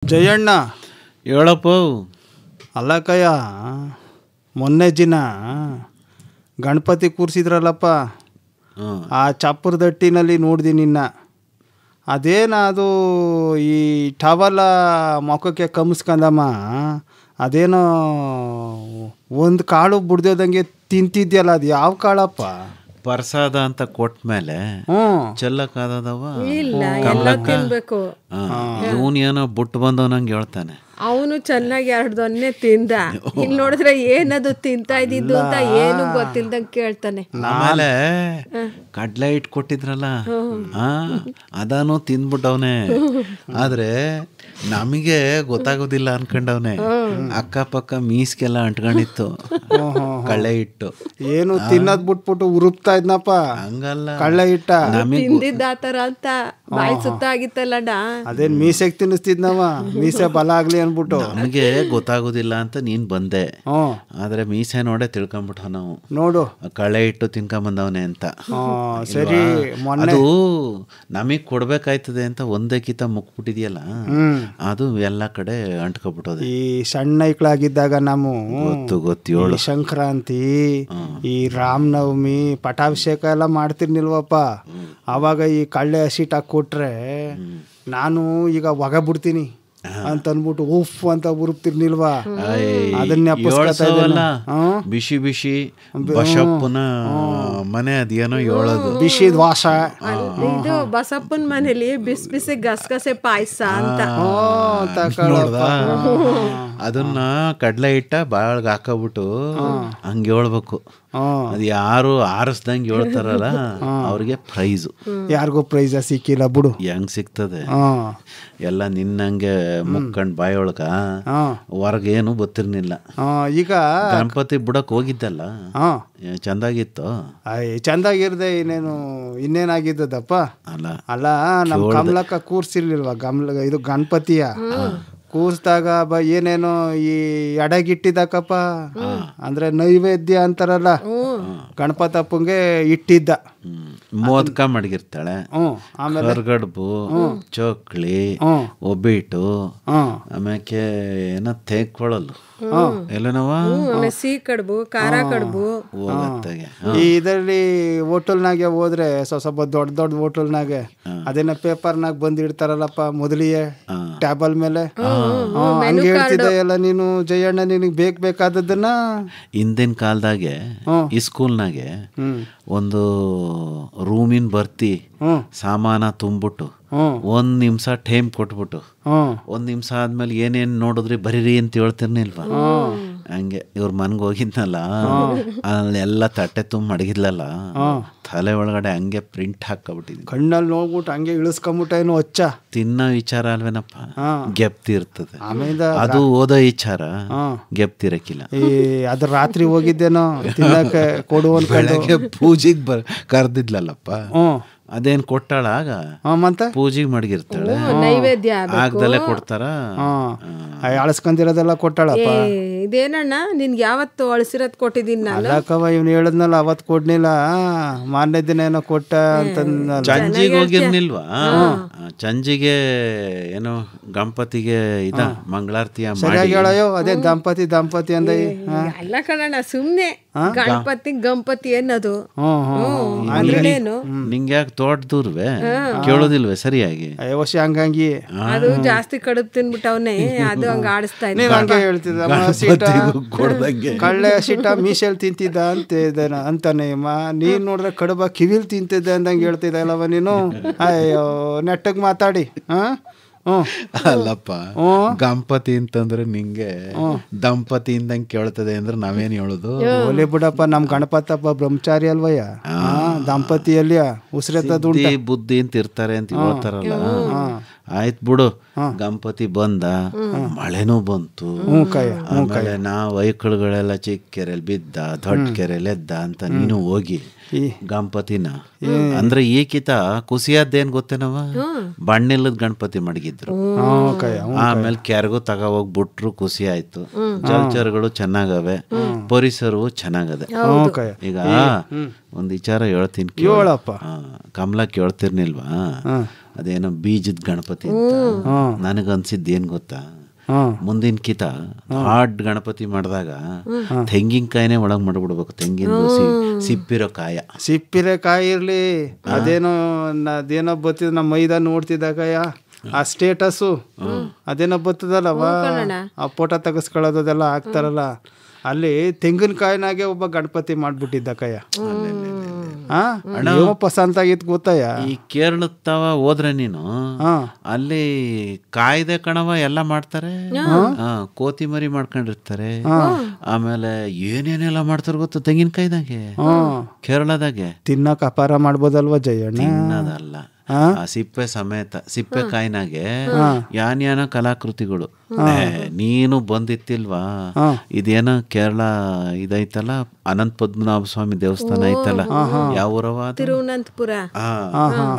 ಜಯಣ್ಣ ಹೇಳಪ್ಪ. ಅಲ್ಲಕ್ಕಯ್ಯ, ಮೊನ್ನೆ ದಿನ ಗಣಪತಿ ಕೂರಿಸಿದ್ರಲ್ಲಪ್ಪ, ಆ ಚಪ್ಪರದಟ್ಟಿನಲ್ಲಿ ನೋಡ್ದಿ ನಿನ್ನ. ಅದೇನದು ಈ ಟವಲ ಮೊಖಕ್ಕೆ ಕಮ್ಸ್ಕಂದಮ್ಮ, ಅದೇನೋ ಒಂದು ಕಾಳು ಬಿಡ್ದೇದಂಗೆ ತಿಂತಿದ್ಯಲ್ಲ, ಅದು ಯಾವ ಕಾಳಪ್ಪ? ಪ್ರಸಾದ ಅಂತ ಕೊಟ್ಮೇಲೆ ಚೆಲ್ಲಕ್ಕಾದವ ಇವನ್ ಏನೋ ಬಿಟ್ಟು ಬಂದವನಂಗೆ ಹೇಳ್ತಾನೆ. ಅವನು ಚೆನ್ನಾಗಿ 2 ದೊನ್ನೆ ತಿಂದ, ಇಲ್ಲಿ ನೋಡಿದ್ರೆ ಏನದು ತಿಂತಾ ಇದ್ದಿದ್ದು ಅಂತ ಏನು ಗೊತ್ತಿಲ್ದಂಗೆ ಕೇಳ್ತಾನೆ. ಆಮೇಲೆ ಕಡ್ಲೆ ಇಟ್ಟು ಕೊಟ್ಟಿದ್ರಲ್ಲ, ಅದಾನು ತಿಂದ್ಬಿಟ್ಟವನೆ. ಆದ್ರೆ ನಮಗೆ ಗೊತ್ತಾಗೋದಿಲ್ಲ ಅನ್ಕೊಂಡವನೆ. ಅಕ್ಕಪಕ್ಕ ಮೀಸ್ಗೆಲ್ಲ ಅಂಟ್ಕೊಂಡಿತ್ತು ಕಳ್ಳೆ ಇಟ್ಟು. ಏನು ತಿನ್ನೋದ್ ಬಿಟ್ಬಿಟ್ಟು ಉರುಪ್ತಾ ಇದ್ನಪ್ಪ. ಹಂಗಲ್ಲ, ಕಳ್ಳೆ ಇಟ್ಟ ತಿಂದಿದ್ದ ಆತರ ಅಂತ ಬಾಯಿ ಸುತ್ತ ಆಗಿತ್ತಲ್ಲಣ್ಣ. ಅದೇನ್ ಮೀಸೆಗೆ ತಿನ್ನಿಸ್ತಿದ್ನವ, ಮೀಸೆ ಬಲ ಆಗ್ಲಿ ಅನ್ಬಿಟ್ಟು. ನಮಗೆ ಗೊತ್ತಾಗೋದಿಲ್ಲ ಅಂತ ನೀನ್ ಬಂದೆ, ಆದ್ರೆ ಮೀಸೆ ನೋಡೇ ತಿಳ್ಕೊಂಬಿಟ್ಟ ನಾವು. ನೋಡು, ಕಳ್ಳೆ ಇಟ್ಟು ತಿನ್ಕೊಂಬಂದವನೆ ಅಂತ. ಸರಿ, ಅದು ನಮಗ್ ಕೊಡ್ಬೇಕಾಯ್ತದೆ ಅಂತ ಒಂದೇ ಕಿತ ಮುಕ್ಬಿಟ್ಟಿದ್ಯಲ್ಲ, ಅದು ಎಲ್ಲ ಕಡೆ ಅಂಟ್ಕೊಬಿಟ್ಟೋದೆ. ಈ ಸಣ್ಣ ಐಕ್ಳಾಗಿದ್ದಾಗ ನಾವು ಗೊತ್ತು ಸಂಕ್ರಾಂತಿ, ಈ ರಾಮನವಮಿ, ಪಟಾಭಿಷೇಕ ಎಲ್ಲ ಮಾಡ್ತಿರ್ನಿಲ್ವಪ್ಪ. ಆವಾಗ ಈ ಕಳ್ಳೆ ಹಸಿಟ್ ಹಾಕಿ ಕೊಟ್ರೆ ನಾನು ಈಗ ಒಗ ಬಿಡ್ತೀನಿ ಅಂತ ಅನ್ಬಿಟ್ಟು ಉಫ್ ಅಂತ ಉರುಪ್ತಿರ್ನಿಲ್ವಾ? ಅದನ್ನ ಬಿಸಿ ಬಿಸಿ ಬಸಪ್ಪನ ಮನೆ ಅದೇನೋ ಹೇಳೋದು, ಬಿಸಿ ವಾಸ. ಇದು ಬಸಪ್ಪನ ಮನೇಲಿ ಬಿಸಿ ಬಿಸಿ ಗಸಗಸೆ ಪಾಯಸ ಅಂತ ಅದನ್ನ ಕಡ್ಲೆ ಇಟ್ಟ ಬಾಳ್ಗೆ ಹಾಕಬಿಟ್ಟು ಹಂಗೆ ಹೇಳ್ಬೇಕು. ಅದು ಯಾರು ಆರಿಸ್ದಂಗೆ ಹೇಳ್ತಾರಲ್ಲ ಅವ್ರಿಗೆ ಪ್ರೈಸು. ಯಾರಿಗೂ ಪ್ರೈಸ್ ಸಿಕ್ಕಿಲ್ಲ ಬಿಡು. ಹೆಂಗ್ ಸಿಗ್ತದೆ? ಎಲ್ಲ ನಿನ್ನಂಗೆ ಮುಕ್ಕಂಡ್ ಬಾಯೊಳಗ ಹೊರಗೇನು ಗೊತ್ತಿರ್ನಿಲ್ಲ. ಈಗ ಗಣಪತಿ ಬಿಡಕ್ ಹೋಗಿದ್ದಲ್ಲ, ಚಂದಾಗಿತ್ತು. ಚಂದಾಗಿರ್ದೆ ಇನ್ನೇನಾಗಿದ್ದದಪ್ಪ. ಅಲ್ಲ ನಮ್ ಕಮಲಕ್ಕ ಕೂರ್ಸಿರ್ಲಿಲ್ವಾ ಇದು ಗಣಪತಿಯ? ಕೂರ್ಸ್ದಾಗ ಏನೇನೋ ಈ ಎಡಗಿಟ್ಟಿದ್ದಕ್ಕಪ್ಪ, ಅಂದ್ರೆ ನೈವೇದ್ಯ ಅಂತಾರಲ್ಲ, ಗಣಪತಪ್ಪಂಗೆ ಇಟ್ಟಿದ್ದ. ಮೋದಕ ಮಡಗಿರ್ತಾಳೆ, ಕರ್ಗಡ್ಬು, ಚೋಕ್ಳಿ, ಒಬ್ಬಿಟ್ಟು, ಆಮ್ಯಾಕೆ ಏನೋ ತೇಕ್ಕೊಳ್ಳಲು ಎಲ್ಲನವ ಸಿಹಿ ಕಡುಬು, ಖಾರ ಕಡುಬು. ಇದರಲ್ಲಿ ಹೋಟೆಲ್ನಾಗೆ ಹೋದ್ರೆ ಸ್ವಲ್ಪ ದೊಡ್ಡ ದೊಡ್ಡ ಹೋಟೆಲ್ನಾಗೆ ಅದೇನ ಪೇಪರ್ನಾಗ ಬಂದಿಡ್ತಾರಲ್ಲಪ್ಪ ಮೊದಲಿಗೆ ಟ್ಯಾಬಲ್ ಮೇಲೆ. ಹಂಗೆ ಹೇಳ್ತಿದ್ದೆ ಎಲ್ಲ ನೀನು ಜಯಣ್ಣ, ನಿನಗೆ ಬೇಕಾದದ್ದನ್ನ. ಹಿಂದಿನ ಕಾಲದಾಗೆ ಈ ಸ್ಕೂಲ್ನಾಗೆ ಒಂದು ರೂಮಿನ ಬರ್ತಿ ಸಾಮಾನ ತುಂಬಿಟ್ಟು 1 ನಿಮಿಷ ಟೈಮ್ ಕೊಟ್ಬಿಟ್ಟು 1 ನಿಮಿಷ ಆದ್ಮೇಲೆ ಏನೇನ್ ನೋಡಿದ್ರಿ ಬರೀರಿ ಅಂತ ಹೇಳ್ತಿರ್ನಿಲ್ವಾ? ಹಂಗೆ ಇವ್ರ ಮನ್ಗೆ ಹೋಗಿದ್ನಲ್ಲ, ಅಲ್ಲೆಲ್ಲ ತಟ್ಟೆ ತುಂಬ ಮಡಗಿದ್ಲಲ್ಲ, ತಲೆ ಒಳಗಡೆ ಹಂಗೆ ಪ್ರಿಂಟ್ ಹಾಕಬಿಟ್ಟಿದ್ವಿ. ಕಣ್ಣಲ್ಲಿ ನೋಡ್ಬಿಟ್ಟು ಹಂಗೆ ಇಳಿಸ್ಕೊಂಬಿಟ್ಟ. ಏನು ಹೊಚ್ಚ ತಿನ್ನೋ ವಿಚಾರ ಅಲ್ವೇನಪ್ಪ, ಗೆಪ್ತಿರ್ತದೆ. ಆಮೇಲೆ ಅದು ಓದೋ ವಿಚಾರ ಗೆಪ್ತಿರಕ್ಕಿಲ್ಲ. ಅದ್ರ ರಾತ್ರಿ ಹೋಗಿದ್ದೇನೋ ತಿನ್ನಕ್ಕೆ ಕೊಡುವಂತ ಪೂಜೆಗೆ ಕರ್ದಿದ್ಲಲ್ಲಪ್ಪ, ಅದೇನ್ ಕೊಟ್ಟಾಳ ಆಗ? ಮತ್ತೆ ಪೂಜೆಗೆ ಮಡಗಿರ್ತಾಳೆ, ನೈವೇದ್ಯ ಆಗ್ದಲ್ಲೇ ಕೊಡ್ತಾರ. ಅಳಸ್ಕೊಂಡಿರೋದೆಲ್ಲ ಕೊಟ್ಟಾಳಪ್ಪ. ಇದೇನಣ್ಣ ನಿನ್ಗೆ ಯಾವತ್ತು ಅಳಸಿರೋದ್ ಕೊಟ್ಟಿದ್ದೀನಿ ನಾನು? ಅಲ್ಲಕ್ಕವ ಇವ್ನು ಹೇಳದ್ನಲ್ಲ ಅವತ್ತು ಕೊಡ್ನಿಲ್ಲ, ಮಾರನೇ ದಿನ ಏನೋ ಕೊಟ್ಟ ಅಂತ. ಚಂಜಿಗೆ ಹೋಗಿರ್ನಿಲ್ವಾ? ಚಂಜಿಗೆ ಏನೋ ಗಣಪತಿಗೆ ಇದ ಮಂಗಳಾರತಿಯ ಸರಿಯಾಗಿ ಹೇಳಯ್ಯೋ, ಅದೇ ದಂಪತಿ ಅಂದ. ಅಲ್ಲ ಕಣಣ್ಣ, ಸುಮ್ನೆ ಗಣಪತಿ ಅನ್ನೋದು. ನಿಂಗೆ ಯಾಕೆ ತೋಟದೂರ್ವೆ ಕೇಳೋದಿಲ್ವೇ ಸರಿಯಾಗಿ? ವರ್ಷ ಹಂಗಂಗಿ ಅದು ಜಾಸ್ತಿ ಕಡುಬು ತಿನ್ಬಿಟ್ಟವನೇ, ಅದು ಹಂಗ ಆಡಿಸ್ತಾ ಇದ್ದ. ಹಂಗೆ ಹೇಳ್ತಿದ್ದ, ಕಳ್ಳೆ ಸಿಟ್ಟ ಮೀಸೆಲ್ ತಿಂತಿದ್ದ ಅಂತಾನೆ. ನೀನ್ ನೋಡ್ರೆ ಕಡುಬ ಕಿವಿಲ್ ತಿಂತಿದ್ದೆ ಅಂದಂಗೆ ಹೇಳ್ತಿದ್ದ ಅಲ್ಲವ ನೀನು. ಅಯ್ಯೋ ನೆಟ್ಟಗ್ ಮಾತಾಡಿ. ಅಲ್ಲಪ್ಪ, ಗಣಪತಿ ಅಂತಂದ್ರೆ ನಿಂಗೆ ದಂಪತಿ ಇಂದಂಗೆ ಕೇಳ್ತದೆ ಅಂದ್ರೆ ನಾವೇನ್ ಹೇಳುದು? ಒಲೆ ಬಿಡಪ್ಪ, ನಮ್ ಗಣಪತಪ್ಪ ಬ್ರಹ್ಮಚಾರಿ ಅಲ್ವಯ್ಯ, ದಂಪತಿಯಲ್ಲಿ ಉಸಿರೆತ್ತ ಬುದ್ಧಿ ಅಂತ ಇರ್ತಾರೆ ಅಂತ ಹೇಳ್ತಾರಲ್ಲ. ಆಯ್ತು ಬಿಡು, ಗಣಪತಿ ಬಂದ, ಮಳೆನೂ ಬಂತು, ಆಮೇಲೆ ನಾವು ಐಕಳುಗಳೆಲ್ಲ ಚಿಕ್ಕ ಕೆರೆಯಲ್ಲಿ ಬಿದ್ದ, ದೊಡ್ಡ ಕೆರೆಯಲ್ಲಿ ಎದ್ದ ಅಂತ ನೀನು ಹೋಗಿ ಗಣಪತಿನ ಅಂದ್ರೆ ಈ ಕಿತ ಖುಷಿಯಾದ್ದೇನ್ ಗೊತ್ತೇನವ? ಬಣ್ಣಿಲ್ಲದ ಗಣಪತಿ ಮಡಗಿದ್ರು, ಆಮೇಲೆ ಕೆರೆಗೂ ತಗ ಹೋಗ್ಬಿಟ್ರು, ಖುಷಿ ಆಯ್ತು. ಜಲಚರಗಳು ಚೆನ್ನಾಗವೆ, ಪರಿಸರವು ಚೆನ್ನಾಗದೆ. ಈಗ ಒಂದ್ ವಿಚಾರ ಹೇಳ್ತೀನಿ, ಕೇಳಪ್ಪ. ಕಮಲ ಕೇಳ್ತಿರ್ನಿಲ್ವಾ? ಅದೇನೋ ಬೀಜದ ಗಣಪತಿ ಅಂತ. ನನಗನ್ಸಿದ್ದು ಏನು ಗೊತ್ತಾ, ಮುಂದಿನ ಕಿತ ದೊಡ್ಡ ಗಣಪತಿ ಮಾಡಿದಾಗ ತೆಂಗಿನಕಾಯಿನೇ ಒಳಗೆ ಮಾಡ್ಬಿಡ್ಬೇಕು. ತೆಂಗಿನ ಸಿಪ್ಪಿರೋ ಕಾಯಿ ಇರ್ಲಿ, ಅದೇನೋ ಬತ್ತಿದ ನಮ್ಮ ಮೈದ ನೋಡ್ತಿದ್ದಾಗಯ್ಯ ಆ ಸ್ಟೇಟಸ್ಸು ಅದೇನೋ ಬರ್ತದಲ್ಲವ, ಆ ಫೋಟೋ ತೆಗೆಸ್ಕೊಳ್ಳೋದೆಲ್ಲ ಹಾಕ್ತಾರಲ್ಲ, ಅಲ್ಲಿ ತೆಂಗಿನಕಾಯಿನಾಗೆ ಒಬ್ಬ ಗಣಪತಿ ಮಾಡ್ಬಿಟ್ಟಿದ್ದ ಕಯ್ಯ. ಪಸಂತ ಆಗಿತ್ತು ಗೊತ್ತಯ್ಯ. ಈ ಕೇರಳದ ತವ ಹೋದ್ರೆ ನೀನು ಅಲ್ಲಿ ಕಾಯ್ದೆ ಕಣವ ಎಲ್ಲ ಮಾಡ್ತಾರೆ, ಕೋತಿ ಮರಿ ಮಾಡ್ಕೊಂಡಿರ್ತಾರೆ, ಆಮೇಲೆ ಏನೇನೆಲ್ಲ ಮಾಡ್ತಾರ ಗೊತ್ತ ತೆಂಗಿನಕಾಯಿದಾಗೆ ಕೇರಳದಾಗೆ. ತಿನ್ನಕ್ ಅಪಾರ ಮಾಡ್ಬೋದಲ್ವ ಜಯಣ್ಣ? ತಿನ್ನೋದಲ್ಲ, ಆ ಸಿಪ್ಪೆ ಸಮೇತ ಸಿಪ್ಪೆ ಕಾಯಿನಾಗೆ ಯಾನ್ಯಾನ ಕಲಾಕೃತಿಗಳು. ನೀನು ಬಂದಿತ್ತಿಲ್ವಾ? ಇದೇನ ಕೇರಳ ಇದೈತಲ್ಲ, ಅನಂತ ಪದ್ಮನಾಭ ಸ್ವಾಮಿ ದೇವಸ್ಥಾನ ಐತಲ್ಲ, ಯಾವ ಊರವ? ತಿರುವನಂತಪುರ.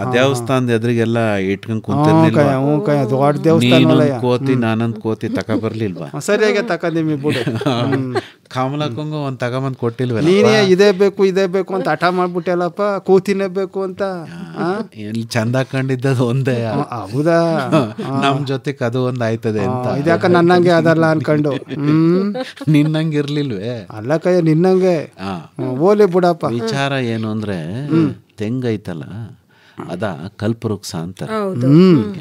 ಆ ದೇವಸ್ಥಾನದ ಎದುರಿಗೆಲ್ಲ ಇಟ್ಕೊಂಡ್ ಕುಂತಿರ್ಲಿಲ್ವಾ? ಕೋತಿ ನಾನೊಂದ್ ಕೋತಿ ತಕ ಬರ್ಲಿಲ್ವಾ? ಸರಿಯಾಗಿ ತಕಂದಿಮಿ ಬಿಡು. ಕಮಲಕ್ಕಂಗ ಒಂದ್ ತಗೊಂಬಂದ್ ಕೊಟ್ಟಿಲ್ವ? ನೀನೇ ಇದೇ ಬೇಕು ಅಂತ ಹಠ ಮಾಡ್ಬಿಟ್ಟಲ್ಲಪ್ಪ, ಕೋತಿನೇ ಬೇಕು ಅಂತ. ಎಲ್ಲಿ ಚಂದ ಕಂಡಿದ್ದದು ಒಂದೇ. ಹೌದಾ? ನಮ್ ಜೊತೆಗೆ ಅದು ಒಂದ್ ಆಯ್ತದೆ ಅಂತ. ಇದ್ಯಾಕ ನನ್ನಂಗೆ ಅದಲ್ಲ ಅನ್ಕೊಂಡು. ನಿನ್ನಂಗೆ ಇರ್ಲಿಲ್ವೇ? ಅಲ್ಲ ಕಯ್ಯ, ನಿನ್ನಂಗೆ ಓಲಿ ಬಿಡಪ್ಪ. ವಿಚಾರ ಏನು ಅಂದ್ರೆ, ತೆಂಗೈತಲ್ಲ ಅದ ಕಲ್ಪವೃಕ್ಷ ಅಂತ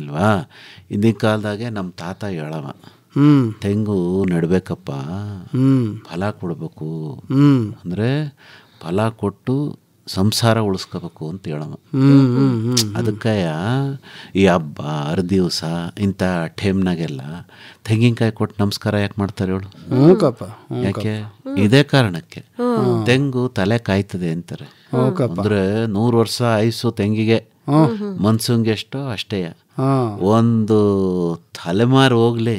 ಇಲ್ವಾ? ಹಿಂದಿನ ಕಾಲದಾಗೆ ನಮ್ ತಾತ ಹೇಳವ, ತೆಂಗು ನೆಡ್ಬೇಕಪ್ಪ, ಫಲ ಕೊಡ್ಬೇಕು ಅಂದ್ರೆ ಫಲ ಕೊಟ್ಟು ಸಂಸಾರ ಉಳಿಸ್ಕೋಬೇಕು ಅಂತ ಹೇಳವ. ಅದಕ್ಕೆ ಈ ಹಬ್ಬ ಹರಿದಿವಸ ಇಂಥ ಟೈಮ್ನಾಗೆಲ್ಲ ತೆಂಗಿನಕಾಯಿ ಕೊಟ್ಟು ನಮಸ್ಕಾರ ಯಾಕೆ ಮಾಡ್ತಾರೆ ಹೇಳು? ಯಾಕೆ? ಇದೇ ಕಾರಣಕ್ಕೆ. ತೆಂಗು ತಲೆ ಕಾಯ್ತದೆ ಅಂತಾರೆ. ಅಂದ್ರೆ 100 ವರ್ಷ ಆಯುಸ್ಸು ತೆಂಗಿಗೆ, ಮನ್ಸಂಗೆ ಎಷ್ಟೋ ಅಷ್ಟೇ. ಒಂದು ತಲೆಮಾರು ಹೋಗ್ಲಿ,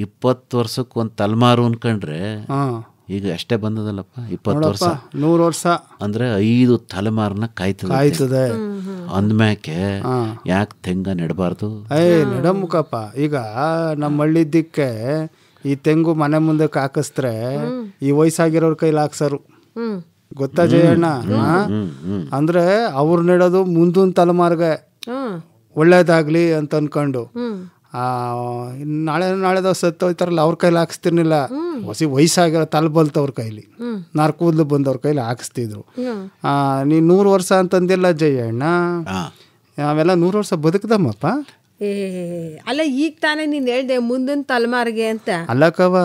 20 ವರ್ಷಕ್ಕೆ ಒಂದು ತಲೆಮಾರು ಅನ್ಕೊಂಡ್ರೆ ಈಗ ಅಷ್ಟೇ ಬಂದದಲ್ಲಪ್ಪ. 20 ವರ್ಷ 100 ವರ್ಷ ಅಂದ್ರೆ 5 ತಲೆಮಾರನ್ನ ಕಾಯ್ತದೆ. ಅಂದ್ಮ್ಯಾಕೆ ಯಾಕೆ ತೆಂಗ ನೆಡಬಾರ್ದು? ನೆಡಮುಖಪ್ಪ. ಈಗ ನಮ್ಮ ಹಳ್ಳಿದ್ದಕ್ಕೆ ಈ ತೆಂಗು ಮನೆ ಮುಂದಕ್ಕೆ ಹಾಕಿಸ್ತ್ರೆ ಈ ವಯಸ್ಸಾಗಿರೋರ್ ಕೈಲಿ ಹಾಕ್ಸರು, ಗೊತ್ತಾ ಜಯಣ್ಣ? ಅಂದ್ರೆ ಅವ್ರು ನೆಡೋದು ಮುಂದಿನ ತಲೆಮಾರ್ಗೆ ಒಳ್ಳೇದಾಗ್ಲಿ ಅಂತ ಅನ್ಕೊಂಡು. ನಾಳೆದ ಸತ್ತೋಯ್ತಾರಲ್ಲ, ಅವ್ರ ಕೈಲಿ ಹಾಕಿಸ್ತಿರ್ಲಿಲ್ಲ. ವಯಸ್ಸಾಗಿರೋ ತಲೆ ಬಲ್ತವ್ರ ಕೈಲಿ, ಕೂದಲು ಬಂದವ್ರ ಕೈಲಿ ಹಾಕಿಸ್ತಿದ್ರು. ನೀ 100 ವರ್ಷ ಅಂತಂದಿಲ್ಲ ಜಯಣ್ಣ, ಅವೆಲ್ಲ 100 ವರ್ಷ ಬದುಕ್ದಮ್ಮಪ್ಪ. ಅಲ್ಲ, ಈಗ ತಾನೇ ನೀನ್ ಹೇಳ್ದೆ ಮುಂದಿನ ತಲೆಮಾರಿಗೆ ಅಂತ. ಅಲ್ಲಕ್ಕವ,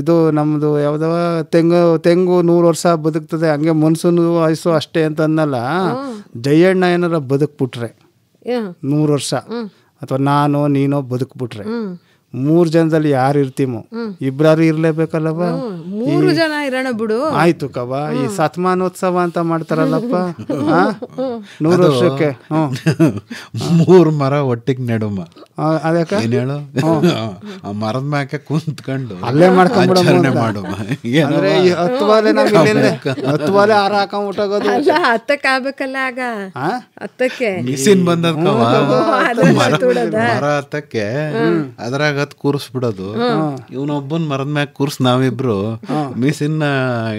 ಇದು ನಮ್ದು ಯಾವ್ದವ ತೆಂಗು 100 ವರ್ಷ ಬದುಕ್ತದೆ, ಹಂಗೆ ಮನ್ಸೂನು ವಯಸ್ಸು ಅಷ್ಟೇ ಅಂತ ಅನ್ನಲ್ಲ. ಜಯಣ್ಣ ಏನಾರ ಬದುಕ್ಬಿಟ್ರೆ 100 ವರ್ಷ, ಅಥವಾ ನಾನೋ ನೀನೋ ಬದುಕ್ಬಿಟ್ರೆ 3 ಜನದಲ್ಲಿ ಯಾರು ಇರ್ತೀಮೋ? ಇಬ್ರಾರು ಇರ್ಲೇಬೇಕಲ್ಲವ. 3 ಜನ ಇರೋಣ ಬಿಡು. ಆಯ್ತು ಕವ, ಈ ಶತಮಾನೋತ್ಸವ ಅಂತ ಮಾಡ್ತಾರಲ್ಲಪ್ಪ 100 ವರ್ಷಕ್ಕೆ 3 ಮರ ಒಟ್ಟಿಗೆ ನೆಡುಮ. ಅದಕ್ಕೆ ಹೇಳು, ಮರದ ಮ್ಯಾಕೆ ಕುಂತ್ಕೊಂಡು ಅಲ್ಲೇ ಮಾಡ್ಕೊಂಡ್ಬಿಡ ಮಾಡುವ. ಅಂದ್ರೆ 10 ವಾಲೆ ನಾವ್ 10 ವಾಲೆ ಹಾರ ಹಾಕೊಂಡ್ಬಿಟ್ಟೋಗೋದು. ಹತ್ತಕ್ಕೆ ಆಗ್ಬೇಕಲ್ಲ, ಆಗ 10ಕ್ಕೆ ಮಿಸಿನ್ ಬಂದದ್ಕವ, ಮರ ಹತ್ತಕ್ಕೆ ಅದ್ರಾಗ ಕೂರಿಸ್ಬಿಡೋದು. ಇವನೊಬ್ಬನ್ ಮರದ ಮ್ಯಾಗ ಕೂರ್ಸ್ ನಾವಿಬ್ರು ಮಿಸಿನ್ನ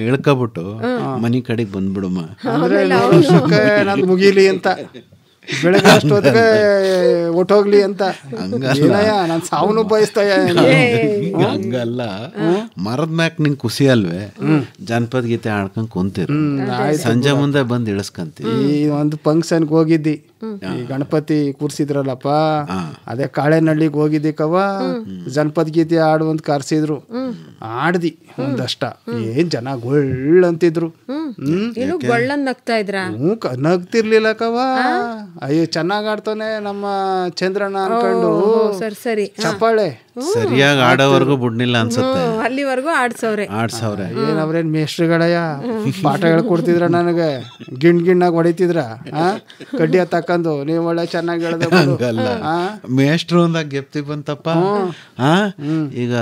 ಇಳ್ಕೊಬಿಟ್ಟು ಮನಿ ಕಡೆಗೆ ಬಂದ್ಬಿಡುಮ. ಅಂದ್ರೆ ನಂದು ಮುಗಿಲಿ ಅಂತ, ಬೆಳಗ್ಗೆ ಅಷ್ಟೊತ್ತಿಗೆ ಒಟ್ಟೋಗ್ಲಿ ಅಂತ. ನಾನು ಸಾವನು ಬಯಸ್ತಾಯ. ಹಂಗಲ್ಲ, ಮರದ ಮ್ಯಾಕ್ ನಿಂಗೆ ಖುಷಿ ಅಲ್ವೇ? ಜನಪದ ಗೀತೆ ಆಡ್ಕೊಂಡ್ ಕುಂತಿರು, ಸಂಜೆ ಮುಂದೆ ಬಂದು ಇಳಿಸ್ಕಂತೀವಿ. ಈ ಒಂದು ಫಂಕ್ಷನ್ಗೆ ಹೋಗಿದ್ದಿ, ಈ ಗಣಪತಿ ಕೂರ್ಸಿದ್ರಲ್ಲಪ್ಪ, ಅದೇ ಕಾಳೆನಳ್ಳಿಗೆ ಹೋಗಿದ್ದಿ ಕವ. ಜನಪದ ಗೀತೆ ಆಡುವಂತ ಕರ್ಸಿದ್ರು, ಆಡ್ದಿ ಒಂದಷ್ಟ. ಏನ್ ಜನ ಗೊಳ್ಳ ಅಂತಿದ್ರು. ನಗ್ತಿರ್ಲಿಲ್ಲ ಕವ. ಅಯ್ಯೋ ಚೆನ್ನಾಗ್ ಆಡ್ತಾನೆ ನಮ್ಮ ಚಂದ್ರಣ್ಣ ಅನ್ಕೊಂಡು ಸರಿ ಚಪ್ಪಾಳೆ ಸರಿಯಾಗಿ ಆಡೋವರೆಗೂ ಬಿಡ್ನಿಲ್ಲ ಅನ್ಸುತ್ತೆ. ಅಲ್ಲಿವರೆಗೂ ಆಡ್ಸವ್ರೆ. ಏನವ್ರೇನ್ ಮೇಷ್ಟ್ರುಗಳಯ್ಯ ಪಾಠ ಹೇಳ್ಕೊಡ್ತಿದ್ರ ನನಗೆ, ಗಿಣ್ಣಾಗ ಹೊಡಿತಿದ್ರ ಕಡ್ಡಿ ತಕ್ಕಂದು. ನೀವ್ ಒಳ್ಳೆ ಚೆನ್ನಾಗಿ ಹೇಳ್ದಲ್ಲ, ಮೇಷ್ಟ್ರು ಅಂದಾಗ ಗೆಪ್ತಿ ಬಂತಪ್ಪ. ಈಗ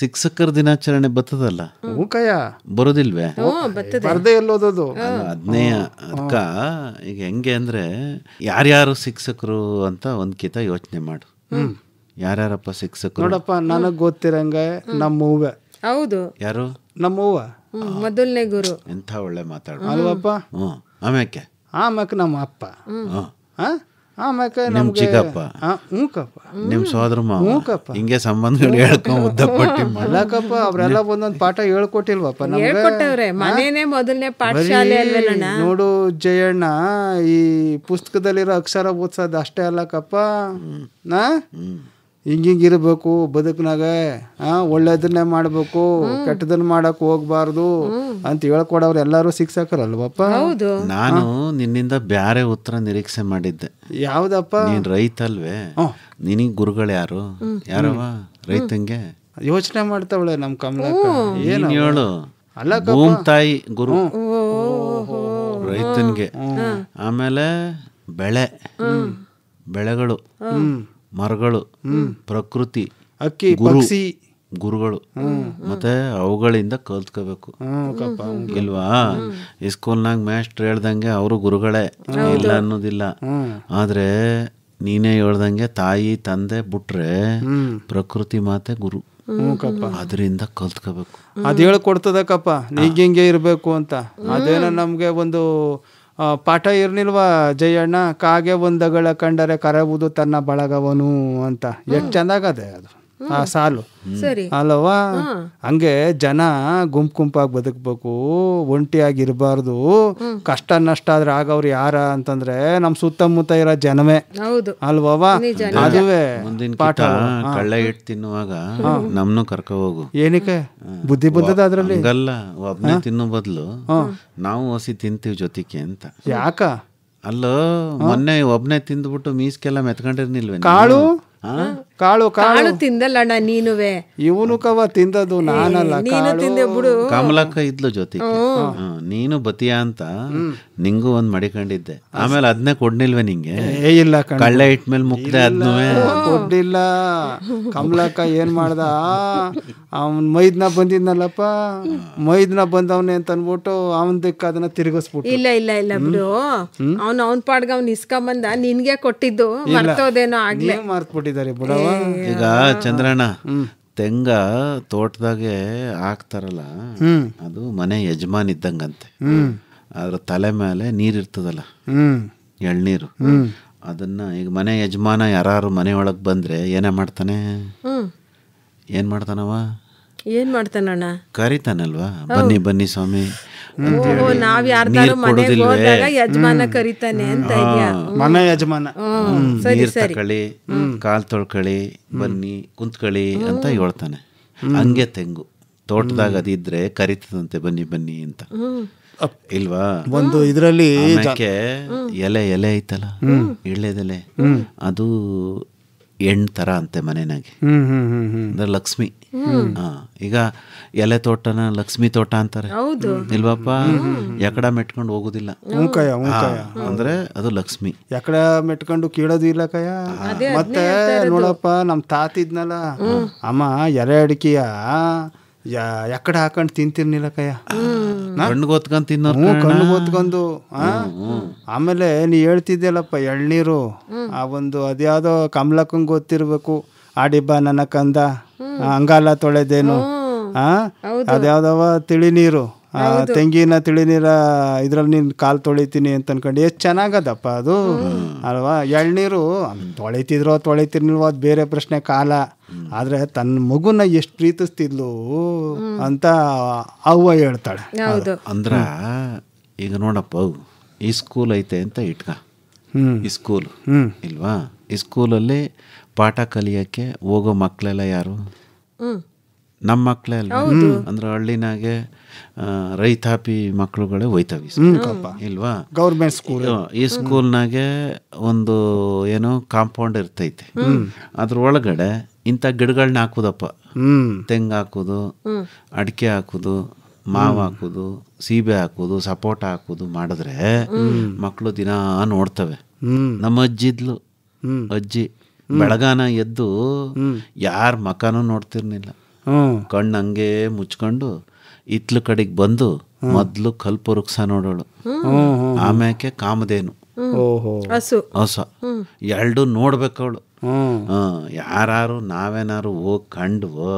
ಶಿಕ್ಷಕರ ದಿನಾಚರಣೆ ಬರ್ತದಲ್ಲ, ಕಯ್ಯ ಬರೋದಿಲ್ವೇ? ಬರ್ದೇ ಎಲ್ಲೋದದು ಅದನ್ನೇ. ಅದಕ್ಕ ಈಗ ಹೆಂಗೆ ಅಂದ್ರೆ, ಯಾರ್ಯಾರು ಶಿಕ್ಷಕರು ಅಂತ ಒಂದ್ಕಿತ ಯೋಚನೆ ಮಾಡು. ಯಾರ್ಯಾರಪ್ಪ ಶಿಕ್ಷಕರು? ನೋಡಪ್ಪ, ನನಗ್ ಗೊತ್ತಿರಂಗೆ ನಮ್ಮವ್ವ. ಹೌದು. ಯಾರು? ನಮ್ಮವ್ವ ಮೊದಲನೇ ಗುರು. ಎಂಥ ಒಳ್ಳೆ ಮಾತಾಡ ಅಲ್ವಪ್ಪ. ಆಮ್ಯಾಕೆ ನಮ್ಮ ಅಪ್ಪ. ಆಮ್ಯಾಕೆ ನಿಮ್ ನಮ್ಗೆ ಚಿಕ್ಕಪ್ಪ ಹ್ಞೂ ಕಪ್ಪ ನಿಮ್ ಸೋದರ ಮಾವ ಕಪ್ಪ. ಹಿಂಗೆ ಸಂಬಂಧಗಳು ಹೇಳ್ಕೊಂಡ್ ಉದ್ದಪಟ್ಟಿ ಅಲ್ಲಕ್ಕಪ್ಪ ಅವರೆಲ್ಲ ಒಂದೊಂದು ಪಾಠ ಹೇಳ್ಕೊಟ್ಟಿಲ್ವಪ್ಪ ನಮ್ಗೆ ಹೇಳ್ಕೊಟ್ಟವ್ರೆ ಮನೇನೆ ಮೊದಲನೇ ಪಾಠಶಾಲೆ ಅಲ್ವೇನಣ್ಣ. ನೋಡು ಜಯಣ್ಣ, ಈ ಪುಸ್ತಕದಲ್ಲಿರೋ ಅಕ್ಷರ ಓದ್ಸೋದು ಅಷ್ಟೇ ಅಲ್ಲಕ್ಕಪ್ಪ, ನಾ ಹಿಂಗಿರ್ಬೇಕು ಬದುಕಿನಾಗ, ಒಳ್ಳೇದನ್ನೇ ಮಾಡ್ಬೇಕು, ಕೆಟ್ಟದನ್ನ ಮಾಡಕ್ ಹೋಗ್ಬಾರ್ದು ಅಂತ ಹೇಳ್ಕೊಡವ್ರು ಎಲ್ಲಾರು ಶಿಕ್ಷಕರಲ್ವಪ್ಪ. ಹೌದು. ನಾನು ನಿನ್ನಿಂದ ಬ್ಯಾರೆ ಉತ್ತರ ನಿರೀಕ್ಷೆ ಮಾಡಿದ್ದೆ. ಯಾವ್ದಪ್ಪ? ನೀನ್ ರೈತ ಅಲ್ವೇ, ನಿನಗ್ ಗುರುಗಳು ಯಾರು? ಯಾರವ ರೈತಂಗೆ? ಯೋಚನೆ ಮಾಡ್ತಾವಳೆ ನಮ್ ಕಮಲಕ್ಕ. ಏನ್ ಹೇಳು? ಭೂಮ್ ತಾಯಿ ಗುರು ರೈತನ್ಗೆ. ಆಮೇಲೆ ಬೆಳೆಗಳು, ಮರಗಳು, ಪ್ರಕೃತಿ, ಅಕ್ಕಿ, ಪಕ್ಷಿ, ಗುರುಗಳು. ಮತ್ತೆ ಅವುಗಳಿಂದ ಕಲ್ತ್ಕೋಬೇಕು ಇಲ್ವಾ? ಈ ಸ್ಕೂಲ್ನಾಗ ಮೇಸ್ಟ್ರ್ ಹೇಳ್ದಂಗೆ ಅವರು ಗುರುಗಳೇ, ಇಲ್ಲ ಅನ್ನೋದಿಲ್ಲ. ಆದ್ರೆ ನೀನೇ ಹೇಳ್ದಂಗೆ ತಾಯಿ ತಂದೆ ಬಿಟ್ರೆ ಪ್ರಕೃತಿ ಮಾತೆ ಗುರು, ಅದರಿಂದ ಕಲ್ತ್ಕೋಬೇಕು. ಅದ್ ಹೇಳ್ಕೊಡ್ತದಕ್ಕಪ್ಪ ಹಿಂಗೆ ಇರ್ಬೇಕು ಅಂತ. ಅದೇನೋ ನಮ್ಗೆ ಒಂದು ಪಾಠ ಇರ್ನಿಲ್ವಾ ಜಯಣ್ಣ, ಕಾಗೆ ಒಂದಗಳ ಕಂಡರೆ ಕರೆಯುವುದು ತನ್ನ ಬಳಗವನು ಅಂತ. ಎಷ್ಟು ಚೆನ್ನಾಗದೆ ಅದು ಆ ಸಾಲು ಅಲ್ಲವಾ? ಹಂಗೆ ಜನ ಗುಂಪಾಗಿ ಬದುಕ್ಬೇಕು, ಒಂಟಿಯಾಗಿರ್ಬಾರ್ದು. ಕಷ್ಟ ನಷ್ಟ ಆದ್ರೆ ಆಗವ್ರು ಯಾರ ಅಂತಂದ್ರೆ ನಮ್ ಸುತ್ತಮುತ್ತ ಇರೋ ಜನವೇ ಅಲ್ವವ? ಅದುವೇ ಪಾಠ. ಕಳ್ಳೆ ಇಟ್ಟು ತಿನ್ನುವಾಗ ನಮ್ನು ಕರ್ಕ ಹೋಗು. ಏನಕ್ಕೆ ಬುದ್ಧಿ ಬಂದದ ಅದ್ರಲ್ಲಿ? ಹಂಗಲ್ಲ, ಒಬ್ನೇ ತಿನ್ನೋ ಬದ್ಲು ನಾವು ಹಸಿ ತಿಂತೀವಿ ಜೊತೆಗೆ ಅಂತ. ಯಾಕ? ಅಲ್ಲೋ ಮೊನ್ನೆ ಒಬ್ನೇ ತಿಂದ್ಬಿಟ್ಟು ಮೀಸ್ಕೆಲ್ಲ ಮೆತ್ಕೊಂಡಿರ್ನಿಲ್ವೇ? ಕಾಳು ಕಾಳು ಕಾಳು ತಿಂದಲ್ಲಣ್ಣ ನೀನುವೆ. ಇವನು ಕವ ತಿಂದದು, ನಾನಲ್ಲ. ಕಮಲಕ್ಕ ಇದ್ಲು ಜೊತೆಗೆ, ನೀನು ಬತಿಯಾ ಅಂತ ನಿಂಗೂ ಒಂದ್ ಮಡಿಕೊಂಡಿದ್ದೆ. ಆಮೇಲೆ ಅದನ್ನೇ ಕೊಡ್ನಿಲ್ವೇ ನಿಂಗೆ? ಇಲ್ಲ ಕಳ್ಳೆ ಇಟ್ಮೇಲೆ ಮುಕ್ದೆ ಅದ್ನೂ ಕೊಡ್ಲಿಲ್ಲ. ಕಮಲಕ್ಕ ಏನ್ ಮಾಡ್ದ, ಅವನ್ ಮೈದ್ನ ಬಂದಿದ್ನಲ್ಲಪ್ಪ, ಮೈದ್ನ ಬಂದವನೇ ಅಂತ ಅನ್ಬಿಟ್ಟು ಅವನದಕ್ಕೆ ಅದನ್ನ ತಿರುಗಿಸ್ಬಿಟ್ಟು. ಇಲ್ಲ ಬಿಡು, ಅವನ್ ಪಾಡ್ಗ ಅವ್ನ್ ಇಸ್ಕೊಂಬಂದ ನಿನ್ಗೆ ಕೊಟ್ಟಿದ್ದು ಮರ್ತೋದೇನೋ ಆಗ್ಲೇ. ಮರ್ತ್ಬಿಟ್ಟಿದ್ದಾರೆ ಬಿಡವ. ಈಗ ಚಂದ್ರಣ್ಣ, ತೆಂಗ ತೋಟದಾಗೆ ಹಾಕ್ತಾರಲ್ಲ, ಅದು ಮನೆ ಯಜಮಾನ್ ಇದ್ದಂಗಂತೆ. ಅದ್ರ ತಲೆ ಮೇಲೆ ನೀರಿರ್ತದಲ್ಲ, ಎಳ್ನೀರು, ಅದನ್ನ ಈಗ ಮನೆ ಯಜಮಾನ ಯಾರು ಮನೆಯೊಳಗೆ ಬಂದ್ರೆ ಏನೇ ಮಾಡ್ತಾನೆ? ಏನ್ ಮಾಡ್ತಾನವ? ಏನ್ ಮಾಡ್ತಾನಣ್ಣ? ಕರಿತಾನಲ್ವಾ, ಬನ್ನಿ ಬನ್ನಿ ಸ್ವಾಮಿ. ನಾವ್ ಯಾರ್ದಾರು ಮನೆಗೆ ಹೋದಾಗ ಯಜಮಾನ ಕರಿತಾನೆ ಅಂತ ಇದೆಯಾ? ಮನೆ ಯಜಮಾನ ನೀರ್ ತಕೊಳ್ಳಿ, ಕಾಲ್ ತೊಳ್ಕೊಳ್ಳಿ, ಬನ್ನಿ ಕುಂತ್ಕೊಳ್ಳಿ ಅಂತ ಹೇಳ್ತಾನೆ. ಹಂಗೆ ತೆಂಗು ತೋಟದಾಗ ಅದಿದ್ರೆ ಕರಿತದಂತೆ, ಬನ್ನಿ ಬನ್ನಿ ಅಂತ. ಇಲ್ವಾ? ಒಂದು ಇದ್ರಲ್ಲಿ ಎಲೆ ಐತಲ್ಲ, ಎಳ್ಳೆದೆಲೆ, ಅದು ಹೆಣ್ ತರ ಅಂತೆ ಮನೆನಾಗೆ. ಅಂದ್ರೆ ಲಕ್ಷ್ಮಿ. ಈಗ ಎಲೆ ತೋಟನ ಲಕ್ಷ್ಮಿ ತೋಟ ಅಂತಾರೆ ಇಲ್ವಪ್ಪ? ಎಕಡ ಮೆಟ್ಕೊಂಡು ಹೋಗುದಿಲ್ಲ ಅಂದ್ರೆ ಅದು ಲಕ್ಷ್ಮಿ. ಎಕಡ ಮೆಟ್ಕೊಂಡು ಕೀಳೋದು ಇಲ್ಲ ಕಯ್ಯ. ಮತ್ತೆ ನೋಡಪ್ಪ, ನಮ್ ತಾತಿದ್ನಲ್ಲ ಅಮ್ಮ, ಎಲೆ ಅಡಿಕೆಯ ಎಕಡೆ ಹಾಕೊಂಡು ತಿಂತಿರ್ನಿಲ್ಲ ಕಯ್ಯ. ಕಣ್ಗೊತ್ಕೊಂಡ್ ತಿನ್ನೋ, ಕಣ್ಗೊತ್ಕೊಂಡು. ಆಮೇಲೆ ನೀ ಹೇಳ್ತಿದ್ದೆಲ್ಲಪ್ಪ ಎಳ್ನೀರು, ಆ ಒಂದು ಅದ್ಯಾವುದೋ ಕಮಲಕ್ಕಂಗೆ ಗೊತ್ತಿರ್ಬೇಕು, ಆಡಿಬ್ಬ ನನ್ನ ಕಂದ ಅಂಗಾಲ ತೊಳೆದೇನು, ಅದ್ಯಾವ್ದವ ತಿಳಿ ನೀರು, ತೆಂಗಿನ ತಿಳಿ ನೀರ ಇದ್ರಲ್ಲಿ ನೀನ್ ಕಾಲ್ ತೊಳಿತೀನಿ ಅಂತ ಅನ್ಕೊಂಡು. ಎಷ್ಟು ಚೆನ್ನಾಗದಪ್ಪ ಅದು ಅಲ್ವಾ? ಎಳ್ನೀರು ತೊಳಿತಿರ್ನಿಲ್ವ ಅದು ಬೇರೆ ಪ್ರಶ್ನೆ, ಕಾಲ. ಆದ್ರೆ ತನ್ನ ಮಗುನ ಎಷ್ಟು ಪ್ರೀತಿಸ್ತಿದ್ಲು ಅಂತ ಅವ್ವ ಹೇಳ್ತಾಳೆ. ಅಂದ್ರ ಈಗ ನೋಡಪ್ಪ, ಈ ಸ್ಕೂಲ್ ಐತೆ ಅಂತ ಇಟ್ಕ, ಈ ಸ್ಕೂಲ್ ಇಲ್ವಾ? ಈ ಸ್ಕೂಲಲ್ಲಿ ಪಾಠ ಕಲಿಯಕ್ಕೆ ಹೋಗೋ ಮಕ್ಕಳೆಲ್ಲ ಯಾರು? ನಮ್ಮ ಮಕ್ಕಳೇ ಅಲ್ವಾ? ಅಂದ್ರೆ ಹಳ್ಳಿನಾಗೆ ರೈತಾಪಿ ಮಕ್ಕಳುಗಳೇ ಹೋಯ್ತವಿ ಇಲ್ವಾ? Government school. ಈ ಸ್ಕೂಲ್ನಾಗೆ ಒಂದು ಏನೋ ಕಾಂಪೌಂಡ್ ಇರ್ತೈತೆ, ಅದ್ರೊಳಗಡೆ ಇಂಥ ಗಿಡಗಳನ್ನ ಹಾಕುದಪ್ಪ. ತೆಂಗು ಹಾಕೋದು, ಅಡಿಕೆ ಹಾಕೋದು, ಮಾವು ಹಾಕೋದು, ಸೀಬೆ ಹಾಕೋದು, ಸಪೋಟ ಹಾಕೋದು ಮಾಡಿದ್ರೆ ಮಕ್ಕಳು ದಿನ ನೋಡ್ತವೆ. ನಮ್ಮ ಅಜ್ಜಿದ್ಲು, ಅಜ್ಜಿ ಬೆಳಗಾನ ಎದ್ದು ಯಾರ ಮಕನೂ ನೋಡ್ತಿರ್ನಿಲ್ಲ, ಕಣ್ಣು ಹಂಗೆ ಮುಚ್ಕೊಂಡು ಇತ್ಲು ಕಡೆಗೆ ಬಂದು ಮೊದ್ಲು ಕಲ್ಪವೃಕ್ಷ ನೋಡೋಳು, ಆಮ್ಯಾಕೆ ಕಾಮಧೇನು, ಹಸ, ಎರಡು ನೋಡ್ಬೇಕವಳು. ಯಾರು ನಾವೇನಾರು ಹೋಗಿ ಕಂಡ್ವೋ,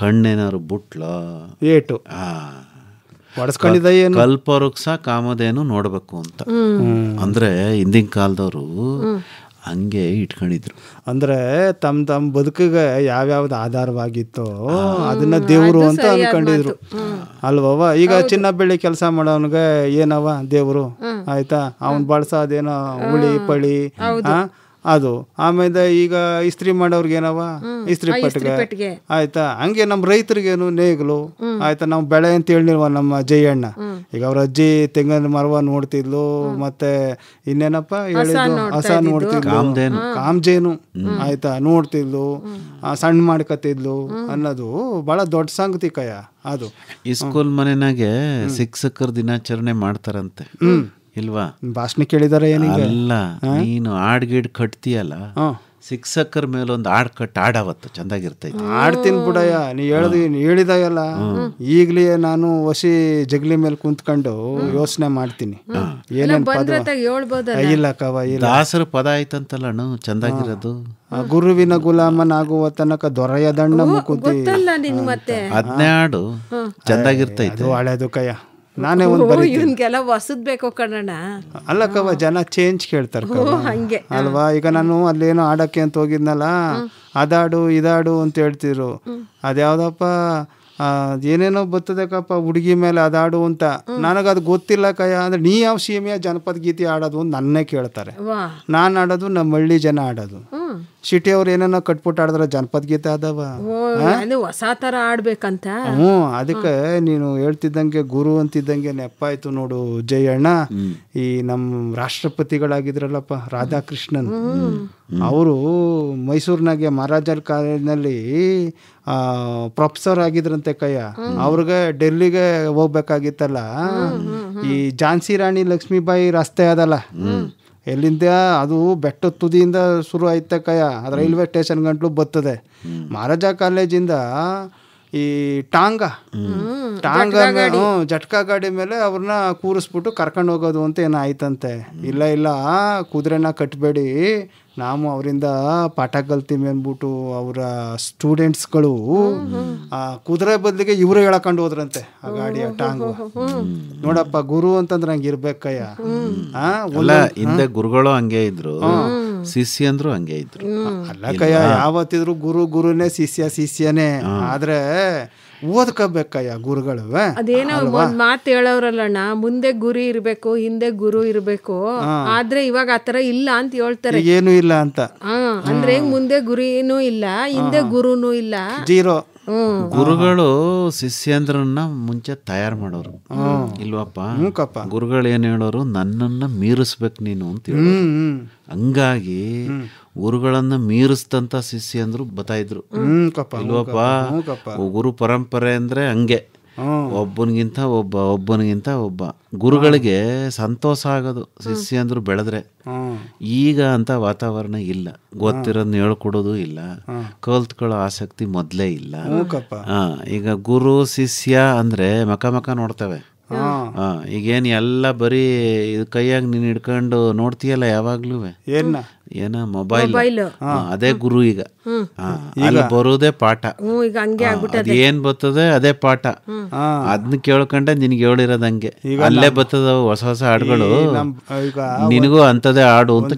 ಕಣ್ಣೇನಾರು ಬುಟ್ಲೋ ಏಟು. ಹೊಡೆಸ್ಕೊಂಡಿದ್ದ ಏನು ಕಲ್ಪವೃಕ್ಷ ಕಾಮಧೇನು ನೋಡ್ಬೇಕು ಅಂತ. ಅಂದ್ರೆ ಹಿಂದಿನ ಕಾಲದವರು ಹಂಗೆ ಇಟ್ಕೊಂಡಿದ್ರು. ಅಂದ್ರೆ ತಮ್ಮ ಬದುಕಿಗೆ ಯಾವ್ಯಾವ್ದು ಆಧಾರವಾಗಿತ್ತೋ ಅದನ್ನ ದೇವ್ರು ಅಂತ ಅನ್ಕೊಂಡಿದ್ರು ಅಲ್ವವ. ಈಗ ಚಿನ್ನ ಬೆಳ್ಳಿ ಕೆಲಸ ಮಾಡೋನ್ಗೆ ಏನವ ದೇವ್ರು ಆಯ್ತಾ, ಅವ್ನ್ ಬಳಸೋದೇನೋ ಉಳಿ ಪಳಿ ಅದು. ಆಮೇಲೆ ಈಗ ಇಸ್ತ್ರಿ ಮಾಡೋರ್ಗೆ ಏನವ ಇಸ್ತ್ರಿ ಪಟ್ಟಿಗೆ ಆಯ್ತಾ. ಹಂಗೆ ನಮ್ಮ ರೈತರಿಗೇನು ನೇಗ್ಲು ಆಯ್ತಾ. ನಾವು ಬೆಳೆ ಅಂತ ಹೇಳಿಲ್ವ ನಮ್ಮ ಜಯಣ್ಣ, ಈಗ ಅವ್ರ ಅಜ್ಜಿ ತೆಂಗಿನ ಮರವ ನೋಡ್ತಿದ್ಲು, ಮತ್ತೆ ಇನ್ನೇನಪ್ಪ ಹೇಳಿದ್ಲು ಹಸ ನೋಡ್ತಿದ್ಲು, ಕಾಮಜೇನು ಆಯ್ತಾ ನೋಡ್ತಿದ್ಲು, ಸಣ್ಣ ಮಾಡ್ಕತಿದ್ಲು ಅನ್ನೋದು ಬಹಳ ದೊಡ್ಡ ಸಂಗತಿ ಕಯ್ಯ. ಅದು ಈ ಸ್ಕೂಲ್ ಮನೆನಾಗೆ ಶಿಕ್ಷಕರ ದಿನಾಚರಣೆ ಮಾಡ್ತಾರಂತೆ ಇಲ್ವಾ? ಭಾಷಣ ಕೇಳಿದಾರೆ ಏನಿಲ್ಲ. ಅಲ್ಲ, ನೀನು ಹಾಡ್ಗಿಡ್ ಕಟ್ತೀಯಲ್ಲ, ಶಿಕ್ಷಕರ ಮೇಲೆ ಒಂದು ಹಾಡ್ ಕಟ್ ಆಡವತ್ತು ಚಂದಾಗಿರ್ತೈತಿ. ಆಡ್ತೀನಿ ಬಿಡಯ್ಯ, ನೀ ಹೇಳಿದಾಯಲ್ಲ ಈಗ್ಲೇ ನಾನು ಹೊಸಿ ಜಗಲಿ ಮೇಲೆ ಕುಂತ್ಕೊಂಡು ಯೋಚನೆ ಮಾಡ್ತೀನಿ ಏನೇನ್ ಪದ. ಇಲ್ಲ ಕವ ಇಲ್ಲ, ದಾಸರ ಪದ ಆಯ್ತಂತಲ್ಲ ಅಣ್ಣ ಚಂದಾಗಿರೋದು. ಗುರುವಿನ ಗುಲಾಮನಾಗುವ ತನಕ ದೊರೆಯ ದಂಡ ಮುಕುತಿ, ಅದ್ನೇ ಹಾಡು ಚಂದಾಗಿರ್ತೈತಿ. ಅದು ಹಳೇದು ಕಯ್ಯ. ನಾನೇ ಒಂದು ಇವನ್ಗೆಲ್ಲ ಹೊಸದ್ ಬೇಕು ಕಣಣ್ಣ. ಅಲ್ಲ ಕವ, ಜನ ಚೇಂಜ್ ಕೇಳ್ತಾರೆ ಹಂಗೆ ಅಲ್ವಾ. ಈಗ ನಾನು ಅಲ್ಲೇನೋ ಆಡಕ್ಕೆ ಅಂತ ಹೋಗಿದ್ನಲ್ಲ, ಅದಾಡು ಇದಾಡು ಅಂತ ಹೇಳ್ತಿದ್ರು. ಅದ್ಯಾವ್ದಪ್ಪ ಏನೇನೋ ಬರ್ತದಕ್ಕಪ್ಪ ಹುಡುಗಿ ಮೇಲೆ ಅದಾಡು ಅಂತ. ನನಗದು ಗೊತ್ತಿಲ್ಲ ಕಯ್ಯ. ಅಂದ್ರೆ ನೀ ಯಾವ ಸೀಮೆಯ ಜನಪದ ಗೀತೆ ಆಡೋದು ಅಂತ ನನ್ನೇ ಕೇಳ್ತಾರೆ. ನಾನು ಆಡೋದು ನಮ್ಮ ಹಳ್ಳಿ ಜನ ಆಡೋದು. ಸಿಟಿ ಅವ್ರು ಏನೇನೋ ಕಟ್ಬಿಟ್ಟು ಆಡಿದ್ರೆ ಜನಪದ ಗೀತೆ ಅದಾವ ಹೊಸ ತರ ಆಡ್ಬೇಕಂತ. ಅದಕ್ಕೆ ನೀನು ಹೇಳ್ತಿದ್ದಂಗೆ ಗುರು ಅಂತಿದ್ದಂಗೆ ನೆಪ್ಪಾಯ್ತು ನೋಡು ಜಯಣ್ಣ. ಈ ನಮ್ಮ ರಾಷ್ಟ್ರಪತಿಗಳಾಗಿದ್ರಲ್ಲಪ್ಪ ರಾಧಾಕೃಷ್ಣನ್, ಅವರು ಮೈಸೂರಿನಾಗೆ ಮಹಾರಾಜರ ಕಾಲೇಜಿನಲ್ಲಿ ಪ್ರೊಫೆಸರ್ ಆಗಿದ್ರಂತೆ ಕಯ್ಯ. ಅವ್ರಿಗೆ ಡೆಲ್ಲಿಗೆ ಹೋಗ್ಬೇಕಾಗಿತ್ತಲ್ಲ, ಈ ಝಾನ್ಸಿ ರಾಣಿ ಲಕ್ಷ್ಮೀಬಾಯಿ ರಸ್ತೆ ಅದಲ್ಲ ಎಲ್ಲಿಂದ, ಅದು ಬೆಟ್ಟದ ತುದಿಯಿಂದ ಶುರು ಆಯ್ತ ಕಯ್ಯ, ಅದು ರೈಲ್ವೆ ಸ್ಟೇಷನ್ ಗಂಟ್ಲು ಬರ್ತದೆ. ಮಹಾರಾಜ ಕಾಲೇಜಿಂದ ಈ ಟಾಂಗ ಜಟ್ಕಾ ಗಾಡಿ ಮೇಲೆ ಅವ್ರನ್ನ ಕೂರಿಸ್ಬಿಟ್ಟು ಕರ್ಕೊಂಡು ಹೋಗೋದು ಅಂತ ಏನೋ ಆಯ್ತಂತೆ. ಇಲ್ಲ ಕುದುರೆನ ಕಟ್ಟಬೇಡಿ, ನಾವು ಅವರಿಂದ ಪಾಠ ಕಲ್ತೀವಿ ಅಂದ್ಬಿಟ್ಟು ಅವರ ಸ್ಟೂಡೆಂಟ್ಸ್ಗಳು ಆ ಕುದುರೆ ಬದಲಿಗೆ ಇವ್ರು ಹೇಳಕೊಂಡು ಹೋದ್ರಂತೆ ಆ ಗಾಡಿಯ ಟಾಂಗು. ನೋಡಪ್ಪ, ಗುರು ಅಂತಂದ್ರೆ ಹಂಗೆ ಇರ್ಬೇಕಯ್ಯ. ಹಿಂದೆ ಗುರುಗಳು ಹಂಗೆ ಇದ್ರು, ಶಿಷ್ಯ ಅಂದ್ರು ಹಂಗೆ ಇದ್ರು. ಅಲ್ಲ ಕಯ್ಯ, ಯಾವತ್ತಿದ್ರು ಗುರುನೇ, ಶಿಷ್ಯನೇ. ಆದ್ರೆ ಓದ್ಕೋಬೇಕಯ್ಯ ಗುರುಗಳು. ಅದೇನೋ ಒಂದ್ ಮಾತು ಹೇಳೋರಲ್ಲಣ್ಣ, ಮುಂದೆ ಗುರಿ ಇರ್ಬೇಕು ಹಿಂದೆ ಗುರು ಇರ್ಬೇಕು. ಆದ್ರೆ ಇವಾಗ ಆತರ ಇಲ್ಲ ಅಂತ ಹೇಳ್ತಾರೆ. ಏನು ಇಲ್ಲ ಅಂತ ಅಂದ್ರೆ ಮುಂದೆ ಗುರಿನೂ ಇಲ್ಲ, ಹಿಂದೆ ಗುರುನೂ ಇಲ್ಲ, ಜೀರೋ. ಗುರುಗಳು ಶಿಷ್ಯಂದ್ರನ್ನ ಮುಂಚೆ ತಯಾರು ಮಾಡೋರು ಇಲ್ವಪ್ಪ. ಗುರುಗಳು ಏನ್ ಹೇಳೋರು, ನನ್ನನ್ನ ಮೀರಿಸ್ಬೇಕು ನೀನು ಅಂತ ಹೇಳೋರು. ಹಂಗಾಗಿ ಗುರುಗಳನ್ನ ಮೀರಿಸ್ತಂತ ಶಿಷ್ಯಂದ್ರು ಬತ್ತಾಯಿದ್ರು ಇಲ್ವಪ್ಪ. ಗುರು ಪರಂಪರೆ ಅಂದ್ರೆ ಹಂಗೆ, ಒಬ್ಬನಿಗಿಂತ ಒಬ್ಬ ಗುರುಗಳಿಗೆ ಸಂತೋಷ ಆಗೋದು ಶಿಷ್ಯಂದ್ರು ಬೆಳೆದ್ರೆ. ಈಗ ಅಂತ ವಾತಾವರಣ ಇಲ್ಲ, ಗೊತ್ತಿರೋದನ್ನ ಹೇಳ್ಕೊಡೋದು ಇಲ್ಲ, ಕಲ್ತ್ಕೊಳ್ಳೋ ಆಸಕ್ತಿ ಮೊದ್ಲೇ ಇಲ್ಲ. ಈಗ ಗುರು ಶಿಷ್ಯ ಅಂದ್ರೆ ಮಕ ನೋಡ್ತವೆ. ಈಗೇನು ಎಲ್ಲ ಬರೀ ಕೈಯಾಗ ನೀನು ಹಿಡ್ಕೊಂಡು ನೋಡ್ತೀಯಲ್ಲ ಯಾವಾಗ್ಲೂ ಏನ ಮೊಬೈಲ್, ಅದೇ ಗುರು. ಈಗ ಅಲ್ಲಿ ಬರೋದೇ ಪಾಠ, ಏನ್ ಬರ್ತದೆ ಅದೇ ಪಾಠ. ಅದನ್ನ ಕೇಳ್ಕೊಂಡೆ ನಿನ್ಗೆ ಹೇಳಿರೋದ್ ಹಂಗೆ, ಅಲ್ಲೇ ಬರ್ತದ ಹೊಸ ಹೊಸ ಹಾಡುಗಳು, ನಿನಗೂ ಅಂತದೇ ಹಾಡು ಅಂತ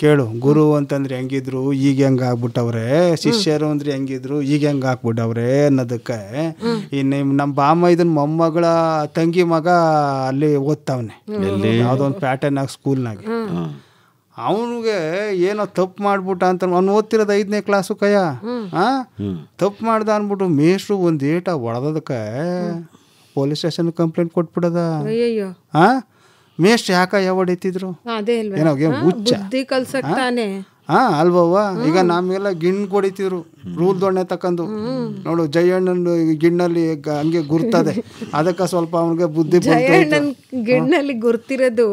ಕೇಳು. ಗುರು ಅಂತಂದ್ರೆ ಹೆಂಗಿದ್ರು, ಈಗ ಹೆಂಗ ಆಗ್ಬಿಟ್ಟವ್ರೆ, ಶಿಷ್ಯರು ಅಂದ್ರೆ ಹೆಂಗಿದ್ರು, ಈಗ ಹೆಂಗ ಹಾಕ್ಬಿಟ್ಟವ್ರೆ ಅನ್ನೋದಕ್ಕೆ. ಇನ್ನು ನಮ್ಮ ಬಾಮ ಇದನ್ ಮೊಮ್ಮಗಳ ತಂಗಿ ಮಗ ಅಲ್ಲಿ ಓದ್ತಾವನೆ ಯಾವ್ದೋ ಒಂದು ಪ್ಯಾಟರ್ನ್ ಆಗಿ ಸ್ಕೂಲ್ನಾಗ. ಅವನಿಗೆ ಏನೋ ತಪ್ಪು ಮಾಡ್ಬಿಟ್ಟ ಅಂತ, ಅವ್ನು ಓದ್ತಿರೋದು 5ನೇ ಕ್ಲಾಸು ಕಯ್ಯ. ತಪ್ಪು ಮಾಡ್ದ ಅನ್ಬಿಟ್ಟು ಮೇಷ್ಟ್ರು ಒಂದು ಏಟ ಹೊಡೆದಕ್ಕೆ ಪೊಲೀಸ್ ಸ್ಟೇಷನ್ ಕಂಪ್ಲೇಂಟ್ ಕೊಟ್ಬಿಡದ. ಮೇಷ್ಟ್ರು ಯಾಕ ಹೊಡಿತಿದ್ರು ಏನೋ ಹುಚ್ಚ ಅಲ್ವವ್ವ. ಈಗ ನಮ್ಗೆಲ್ಲ ಗಿಣ್ ಕೊಡಿತಿದ್ರು ರೂಲ್ ದೊಣ್ಣೆ ತಕೊಂಡು. ನೋಡು ಜಯಣ್ಣನ ಗಿಣ್ಣಲ್ಲಿ ಹಂಗೆ ಗುರ್ತದೆ, ಅದಕ್ಕೆ ಸ್ವಲ್ಪ ಅವನಿಗೆ ಬುದ್ಧಿ ಗಿಣ್ಣಲ್ಲಿ ಗುರ್ತಿರೋದು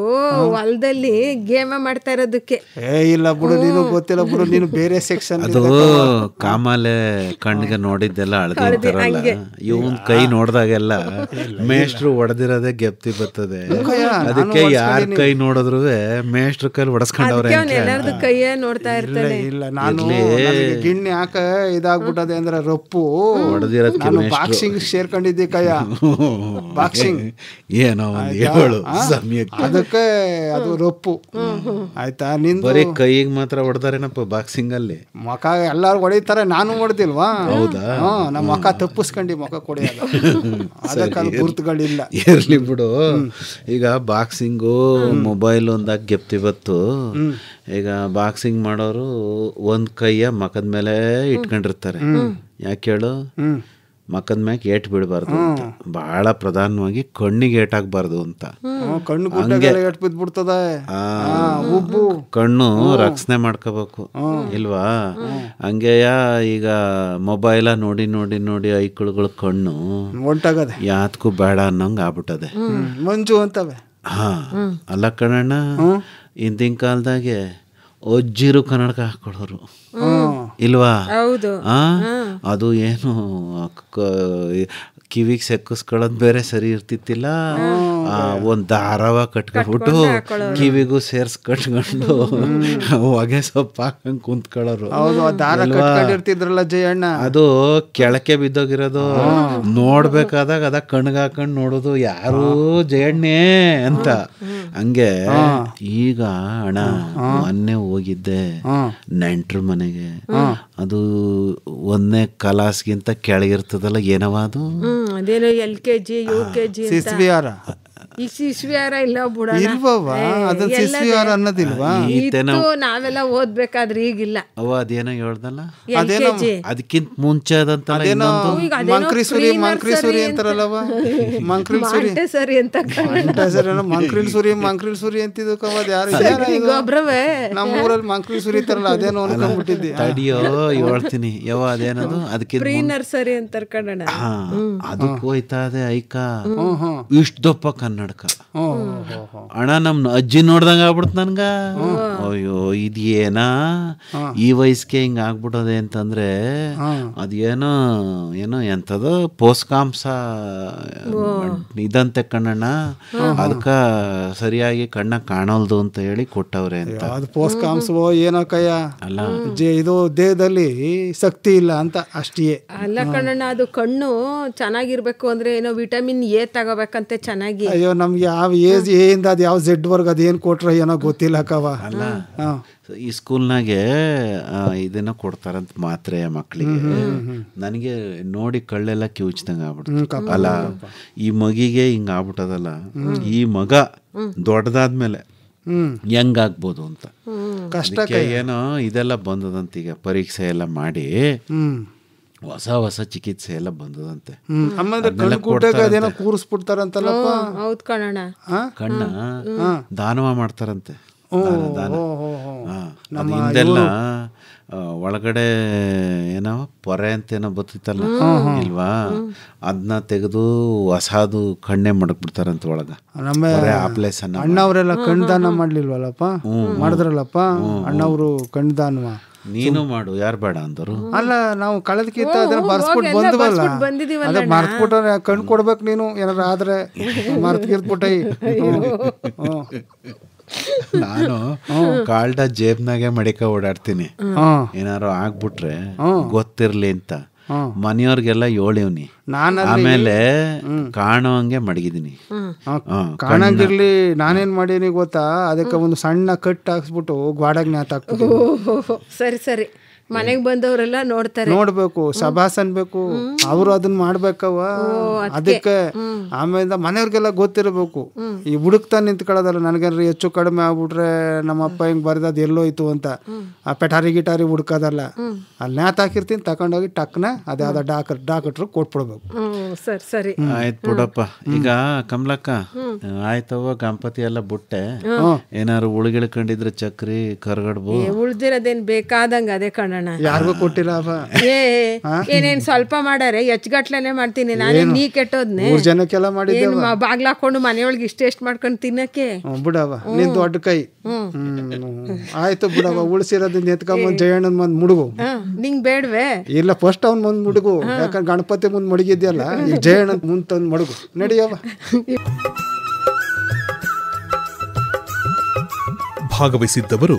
ಹೊಲದಲ್ಲಿ ಗೇಮ ಮಾಡ್ತಾ ಇರೋದಕ್ಕೆ. ಇಲ್ಲ ಬಿಡು, ನೀನು ಗೊತ್ತಿಲ್ಲ ಬಿಡು, ನೀನು ಬೇರೆ ಸೆಕ್ಷನ್. ಅದು ಕಾಮಾಲೆ ಕಣ್ಣಿಗೆ ನೋಡಿದ್ದೆಲ್ಲ ಅಳ್ದಿರ್ತಾರಲ್ಲ, ಇವನ್ ಕೈ ನೋಡ್ದಾಗೆಲ್ಲ ಮೇಷ್ಟ್ರು ಹೊಡೆದಿರೋದೇ ಗೆಪ್ತಿ ಬರ್ತದೆ. ಅದಕ್ಕೆ ಯಾರ ಕೈ ನೋಡಿದ್ರು ಮೇಷ್ಟ್ರ ಕೈ ಹೊಡೆಸ್ಕೊಂಡವ್ರೆ. ಎಲ್ಲಾರ್ದು ಕೈಯೇ ನೋಡ್ತಾ ಇರ್ತಾನೆ. ಇಲ್ಲ ನಾನು ಗಿಣ್ಣಿ ಯಾಕ ಇದಾಗ್ಬಿಟ್ಟದೆ ಅಂದ್ರೆ ರಪ್ಪು. ಹೊಡೆದಿರೋದಕ್ಕೆ ನಾನು ಬಾಕ್ಸಿಂಗ್ ಸೇರ್ಕೊಂಡಿದ್ದೆ ಕಯ್ಯ, ಬಾಕ್ಸಿಂಗ್ ಏನೋ ಒಂದು ಹೇಳು ಸಮಯಕ್ಕೆ. ಅದಕ್ಕೆ ಅದು ರಪ್ಪು ಆಯ್ತಾ. ನಿಂದು ಬರೀ ಕೈಗೆ ಮಾತ್ರ ಹೊಡೆದಾರೇನಪ್ಪ ಬಾಕ್ಸಿಂಗ್ ಅಲ್ಲಿ? ಮುಖ ಎಲ್ಲಾರು ಹೊಡಿತಾರೆ, ನಾನು ಹೊಡೆದಿಲ್ವಾ? ಹೌದಾ? ನಮ್ಮ ಮುಖ ತಪ್ಪಿಸ್ಕೊಂಡು ಮುಖ ಕೊಡಿಯಲ್ಲ, ಅದಕ್ಕೆ ಅದು ಗುರುತುಗಳಿಲ್ಲ. ಇರ್ಲಿ ಬಿಡು. ಈಗ ಬಾಕ್ಸಿಂಗು ಮೊಬೈಲ್ ಒಂದಾಗ ಗೆಪ್ತಿವತ್ತು. ಈಗ ಬಾಕ್ಸಿಂಗ್ ಮಾಡೋರು ಒಂದ್ ಕೈಯ ಮಕದ ಮೇಲೆ ಇಟ್ಕೊಂಡಿರ್ತಾರೆ. ಯಾಕೆ ಹೇಳು? ಮಕದ ಮ್ಯಾಗ ಏಟ್ ಬಿಡಬಾರ್ದು ಅಂತ, ಬಹಳ ಪ್ರಧಾನವಾಗಿ ಕಣ್ಣಿಗೆ ಏಟಾಗಬಾರ್ದು ಅಂತ. ಕಣ್ಣು ಏಟ್ ಬಿದ್ಬಿಡ್ತದೆ, ಉಬ್ಬು ಕಣ್ಣು ರಕ್ಷಣೆ ಮಾಡ್ಕೋಬೇಕು ಇಲ್ವಾ? ಹಂಗೆಯ ಈಗ ಮೊಬೈಲ ನೋಡಿ ನೋಡಿ ನೋಡಿ ಐಕಳುಗಳ ಕಣ್ಣು ಹೊಂಟಾಗದೆ, ಯಾತ್ಗೂ ಬೇಡ ಅನ್ನಂಗ ಆಗ್ಬಿಟ್ಟದೆ. ಮಂಜು ಅಂತವೆ. ಹಾ ಅಲ್ಲ ಕಣಣ್ಣ, ಹಿಂದಿನ ಕಾಲದಾಗೆ ಅಜ್ಜಿರು ಕನ್ನಡಕ ಹಾಕೊಳ್ಳೋರು ಇಲ್ವಾ? ಅದು ಏನು ಕಿವಿಗೆ ಸೆಕ್ಕಿಸ್ಕೊಳ್ಳೋದು ಬೇರೆ ಸರಿ ಇರ್ತಿತ್ತಿಲ್ಲ. ಒಂದು ದಾರವ ಕಟ್ಕೊಂಡ್ಬಿಟ್ಟು ಕಿವಿಗೂ ಸೇರ್ಸ್ ಕಟ್ಕೊಂಡು ಹೊಗೆ ಸೊಪ್ಪು ಹಾಕಂಗ್ ಕುಂತ್ಕೊಳ್ಳೋರು. ಜಯಣ್ಣ ಅದು ಕೆಳಕ್ಕೆ ಬಿದ್ದೋಗಿರೋದು ನೋಡ್ಬೇಕಾದಾಗ ಅದ ಕಣ್ಗೆ ಹಾಕೊಂಡು ನೋಡೋದು, ಯಾರು ಜಯಣ್ಣೆ ಅಂತ. ಹಂಗೆ ಈಗ ಅಣ್ಣ ಮೊನ್ನೆ ಹೋಗಿದ್ದೆ ನೆಂಟ್ರ ಮನೆಗೆ. ಅದು ಒಂದನೇ ಕ್ಲಾಸ್ಗಿಂತ ಕೆಳಗಿರ್ತದಲ್ಲ, ಏನವ ಅದು? ಅದೇನೋ LKG UKG ಸಿಸ್ವಿಯಾರ ಈ ಶಿಶ್ವಿಯಾರ ಇಲ್ಲ ಬಿಡ, ನಾವೆಲ್ಲ ಓದ್ಬೇಕಾದ್ರೆ ಈಗಿಲ್ಲ. ಅವ ಅದೇನೋ ಹೇಳ್ದಲ್ಲ, ಅದಕ್ಕಿಂತ ಮುಂಚೆ ಅದಂತಲ್ಲ ಮಂಕ್ರಿಸುರಿ ಅಂತಾರಲ್ಲವ, ಸರಿ ಅಂತ ಮಂಕ್ರಿಲ್ ಸುರಿ ಅಂತಿದ್ದಕ್ಕವ. ಗೊಬ್ರವೇ ನಮ್ಮ ಊರಲ್ಲಿ ಮಂಕ್ರಿಲ್ ಸುರಿ ಅಂತಾರಲ್ಲ, ಅದೇನೋ ಅನ್ಕೊಂಡ್ಬಿಟ್ಟಿದ್ದೆ. ತಡಿಯೋ ಹೇಳ್ತೀನಿ ಯಾವ ಅದೇನದು, ಅದಕ್ಕೆ ಪ್ರೀ ನರ್ಸರಿ ಅಂತ ಕನ್ನಡ. ಅದಕ್ಕೂ ಹೋಯ್ತಾ ಇದೆ ಐಕ ಇಷ್ಟ ದಪ್ಪ ಕನ್ನಡಕ. ಅಣ್ಣ ನಮ್ ಅಜ್ಜಿ ನೋಡ್ದಂಗ ಆಗ್ಬಿಡ್ತ ನನ್ಗ. ಅಯ್ಯೋ ಇದೇನಾ ಈ ವಯಸ್ಸಿಗೆ ಹಿಂಗ ಆಗ್ಬಿಟ್ಟದೆ ಅಂತಂದ್ರೆ, ಅದೇನೋ ಏನೋ ಎಂತದ ಪೋಷಕಾಂಶ ಇದಂತೆ ಕಣ್ಣಣ್ಣ, ಅದಕ್ಕ ಸರಿಯಾಗಿ ಕಣ್ಣ ಕಾಣಲ್ದು ಅಂತ ಹೇಳಿ ಕೊಟ್ಟವ್ರೆ ಅಂತ. ಅದು ಪೋಷಕಾಂಶವೋ ಏನೋ ಕಯ್ಯ ಅಲ್ಲ, ಇದು ದೇಹದಲ್ಲಿ ಶಕ್ತಿ ಇಲ್ಲ ಅಂತ ಅಷ್ಟೇ. ಅಲ್ಲ ಕಣ್ಣಣ್ಣ, ಅದು ಕಣ್ಣು ಚೆನ್ನಾಗಿರ್ಬೇಕು ಅಂದ್ರೆ ಏನೋ ವಿಟಮಿನ್ A ತಗೋಬೇಕಂತೆ ಚೆನ್ನಾಗಿ. ಅಯ್ಯೋ ನಮ್ಗೆ ಯಾವ ಏಜ್ ಏಯಿಂದ ಅದು ಯಾವ Z ವರ್ಗ ಅದೇನು ಕೊಟ್ರ ಏನೋ ಗೊತ್ತಿಲ್ಲ ಕವ. ಅಲ್ಲ ಈ ಸ್ಕೂಲ್ನಾಗೆ ಇದನ್ನ ಕೊಡ್ತಾರಂತ ಮಾತ್ರೆ ಮಕ್ಕಳಿಗೆ. ನನಗೆ ನೋಡಿ ಕಳ್ಳೆಲ್ಲ ಕಿವುಚ್ದಂಗ ಆಗ್ಬಿಡ್ತು. ಅಲ್ಲ ಈ ಮಗಿಗೆ ಹಿಂಗ ಆಗ್ಬಿಟ್ಟದಲ್ಲ, ಈ ಮಗ ದೊಡ್ಡದಾದ್ಮೇಲೆ ಹೆಂಗಾಗ್ಬೋದು ಅಂತ ಕಷ್ಟ. ಏನೋ ಇದೆಲ್ಲ ಬಂದದಂತ, ಈಗ ಪರೀಕ್ಷೆ ಎಲ್ಲ ಮಾಡಿ ಹೊಸ ಹೊಸ ಚಿಕಿತ್ಸೆ ಎಲ್ಲ ಬಂದದಂತೆ. ಅದೇನೋ ಕೂರಿಸ್ಬಿಡ್ತಾರಂತಲ್ಲಪ್ಪ. ಹೌದ್ ಕಣಣ್ಣ, ಕಣ್ಣ ದಾನವ ಮಾಡ್ತಾರಂತೆ. ಹಿಂದೆಲ್ಲ ಒಳಗಡೆ ಏನೋ ಪೊರೆ ಅಂತ ಏನೋ ಬತ್ತಿತ್ತಲ್ಲ ಇಲ್ವಾ, ಅದನ್ನ ತೆಗೆದು ಹೊಸದು ಕಣ್ಣೆ ಮಡಕ್ಬಿಡ್ತಾರಂತ ಒಳಗ. ಆಪ್ಲೇಷನ್ ಅಣ್ಣವ್ರೆಲ್ಲ ಕಣ್ದಾನ ಮಾಡ್ಲಿಲ್ವಲ್ಲಪ್ಪ, ಮಾಡಿದ್ರಲ್ಲಪ್ಪ ಅಣ್ಣವ್ರು ಕಣ್ದಾನವ. ನೀನು ಮಾಡು, ಯಾರು ಬೇಡ ಅಂದರು. ಅಲ್ಲ ನಾವು ಕಳೆದಕ್ಕಿಂತ ಅದನ್ನ ಬರ್ಸ್ಬಿಟ್ಟು ಬಂದ್ವಲ್ಲ, ಅದ ಮರ್ತ್ಬಿಟ್ರೆ ಕಣ್ ಕೊಡ್ಬೇಕು ನೀನು, ಏನಾರ ಆದ್ರೆ ಮರ್ತ್ಗಿರ್ಬಿಟ್ಟೈ. ನಾನು ಕಾಲ್ಡ ಜೇಬ್ನಾಗೆ ಮಡಿಕ ಓಡಾಡ್ತೀನಿ, ಏನಾರು ಆಗ್ಬಿಟ್ರೆ ಗೊತ್ತಿರ್ಲಿ ಅಂತ. ಮನೆಯವ್ರಿಗೆಲ್ಲ ಹೇಳಿವ್ನಿ, ಆಮೇಲೆ ಕಾಣೋಂಗೆ ಮಡಗಿದೀನಿ. ಕಾಣಂಗಿರ್ಲಿ ನಾನೇನ್ ಮಾಡೀನಿ ಗೊತ್ತಾ, ಅದಕ್ಕೆ ಒಂದು ಸಣ್ಣ ಕಟ್ ಹಾಕ್ಸ್ಬಿಟ್ಟು ಗ್ವಾಡಾಗ ನೇತಾಕ್ಬಿಟ್ಟು. ಸರಿ ಸರಿ, ಮನೆಗೆ ಬಂದವರೆಲ್ಲ ನೋಡ್ತಾರೆ, ನೋಡ್ಬೇಕು, ಶಬಾಸ್ ಅನ್ಬೇಕು, ಅವರು ಅದನ್ನ ಮಾಡ್ಬೇಕವ. ಅದಕ್ಕೆ ಆಮೇಲೆ ಮನೆಯವ್ರಿಗೆಲ್ಲ ಗೊತ್ತಿರಬೇಕು. ಈ ಹುಡುಕ್ತಾ ನಿಂತ್ಕೊಳ್ಳೋದಲ್ಲ, ನನಗೇನ್ರಿ ಹೆಚ್ಚು ಕಡಿಮೆ ಆಗ್ಬಿಟ್ರೆ ನಮ್ಮಪ್ಪ ಹಿಂಗ್ ಬರ್ದದ್ ಎಲ್ಲೋಯ್ತು ಅಂತ ಆ ಪೆಟಾರಿ ಗಿಟಾರಿ ಹುಡ್ಕೋದಲ್ಲ. ಅಲ್ಲಿ ನೇತ್ ಹಾಕಿರ್ತೀನಿ, ತಕೊಂಡೋಗಿ ಟಕ್ನ ಅದ್ಯಾವ್ದ ಡಾಕ್ಟ್ರು ಕೊಟ್ಬಿಡ್ಬೇಕು. ಸರಿ ಸರಿ ಆಯ್ತು ಬಿಡಪ್ಪ. ಈಗ ಕಮಲಕ್ಕ ಆಯ್ತವ, ಗಣಪತಿ ಎಲ್ಲ ಬುಟ್ಟೆ, ಏನಾರು ಉಳಿಗಿಳ್ಕೊಂಡಿದ್ರೆ ಚಕ್ರಿ ಕರ್ಗಡ್ಬು ಉಳ್ದಿರೋದೇನ್ ಬೇಕಾದಂಗ ಅದೇ ಕಣ. ಯಾರಿಗೂ ಕೊಟ್ಟಿಲ್ಲ ಏನೇನ್ ಸ್ವಲ್ಪ ಮಾಡಾರೆ, ಹೆಚ್ಚಗಟ್ಲೆನೆ ಮಾಡ್ತೀನಿ ನಾನೇ. ನೀ ಕೆಟ್ಟೋದ್ನೆ 3 ಜನಕ್ಕೆಲ್ಲ ಮಾಡಿದ್ದೆ, ಬಾಗ್ಲಾಕೊಂಡು ಮನೆಯೊಳಗೆ ಇಷ್ಟ ಮಾಡ್ಕೊಂಡು ತಿನ್ನಕ್ಕೆ. ಬಿಡವ ನಿನ್ ದೊಡ್ಡ ಕೈ. ಆಯ್ತು ಬಿಡವ, ಉಳಿಸಿರೋದನ್ನ ಎತ್ಕೊಂಬಂದ್ ಜಯಣ್ಣನ್ ಮುಂದ್ ಮುಡುಗು. ನಿಂಗ್ ಬೇಡ್ವೆ? ಇಲ್ಲ, ಫಸ್ಟ್ ಅವ್ನ್ ಮುಂದ್ ಮುಡುಗು, ಯಾಕಂದ್ರೆ ಗಣಪತಿ ಮುಂದ್ ಮಡಗಿದ್ಯಲ್ಲ, ಈಗ ಜಯಣ್ಣನ್ ಮುಂದ್ ತಂದ್ ಮಡುಗು. ನಡಿಯವ. ಭಾಗವಹಿಸಿದ್ದವರು